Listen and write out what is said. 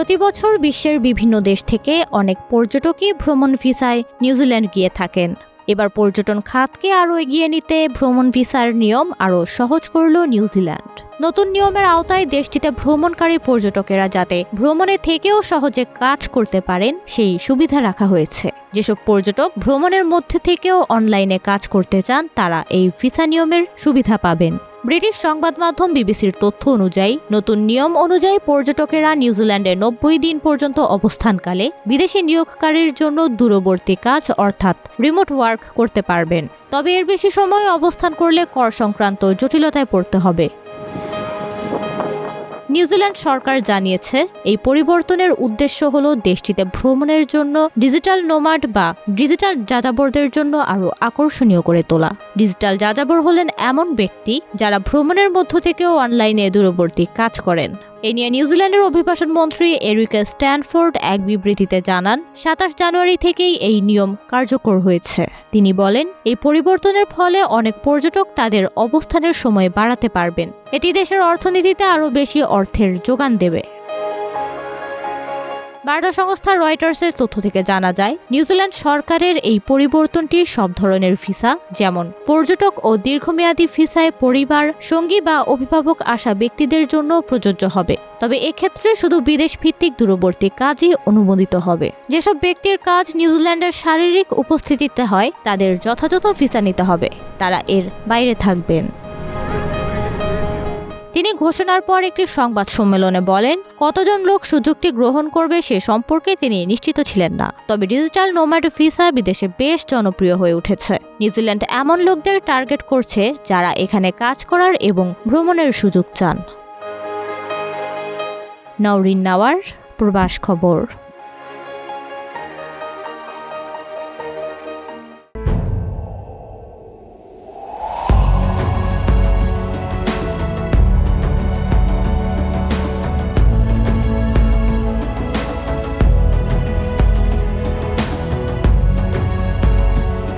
প্রতি বছর বিশ্বের বিভিন্ন দেশ থেকে অনেক পর্যটকই ভ্রমণ ভিসায় নিউজিল্যান্ড গিয়ে থাকেন। এবার পর্যটন খাতকে আরও এগিয়ে নিতে ভ্রমণ ভিসার নিয়ম আরও সহজ করল নিউজিল্যান্ড। নতুন নিয়মের আওতায় দেশটিতে ভ্রমণকারী পর্যটকেরা যাতে ভ্রমণে থেকেও সহজে কাজ করতে পারেন সেই সুবিধা রাখা হয়েছে। যেসব পর্যটক ভ্রমণের মধ্যে থেকেও অনলাইনে কাজ করতে চান তারা এই ভিসা নিয়মের সুবিধা পাবেন। ব্রিটিশ সংবাদ মাধ্যম বিবিসির তথ্য অনুযায়ী নতুন নিয়ম অনুযায়ী পর্যটকেরা নিউজিল্যান্ডে 90 দিন পর্যন্ত অবস্থানকালে বিদেশি নিয়োগকারীর জন্য দূরবর্তী কাজ অর্থাৎ রিমোট ওয়ার্ক করতে পারবেন। তবে এর বেশি সময় অবস্থান করলে কর সংক্রান্ত জটিলতায় পড়তে হবে। নিউজিল্যান্ড সরকার জানিয়েছে এই পরিবর্তনের উদ্দেশ্য হল দেশটিতে ভ্রমণের জন্য ডিজিটাল নোমাড বা ডিজিটাল যাযাবরদের জন্য আরও আকর্ষণীয় করে তোলা। ডিজিটাল যাযাবর হলেন এমন ব্যক্তি যারা ভ্রমণের মধ্য থেকেও অনলাইনে দূরবর্তী কাজ করেন। এ নিয়ে নিউজিল্যান্ডের অভিবাসন মন্ত্রী এরিকা স্ট্যানফোর্ড এক বিবৃতিতে জানান, 27 জানুয়ারি থেকেই এই নিয়ম কার্যকর হয়েছে। তিনি বলেন, এই পরিবর্তনের ফলে অনেক পর্যটক তাদের অবস্থানের সময় বাড়াতে পারবেন। এটি দেশের অর্থনীতিতে আরও বেশি অর্থের যোগান দেবে। বার্তা সংস্থা রয়টার্সের তথ্য থেকে জানা যায়, নিউজিল্যান্ড সরকারের এই পরিবর্তনটি সব ধরনের ভিসা যেমন পর্যটক ও দীর্ঘমেয়াদী ভিসায় পরিবার, সঙ্গী বা অভিভাবক আসা ব্যক্তিদের জন্য প্রযোজ্য হবে। তবে এক্ষেত্রে শুধু বিদেশ ভিত্তিক দূরবর্তী কাজই অনুমোদিত হবে। যেসব ব্যক্তির কাজ নিউজিল্যান্ডের শারীরিক উপস্থিতিতে হয় তাদের যথাযথ ভিসা নিতে হবে, তারা এর বাইরে থাকবেন। তিনি ঘোষণার পর একটি সংবাদ সম্মেলনে বলেন, কতজন লোক সুযোগটি গ্রহণ করবে সে সম্পর্কে তিনি নিশ্চিত ছিলেন না। তবে ডিজিটাল নোম্যাড ভিসা বিদেশে বেশ জনপ্রিয় হয়ে উঠেছে। নিউজিল্যান্ড এমন লোকদের টার্গেট করছে যারা এখানে কাজ করার এবং ভ্রমণের সুযোগ চান। নওরিন নাওয়ার, প্রবাস খবর।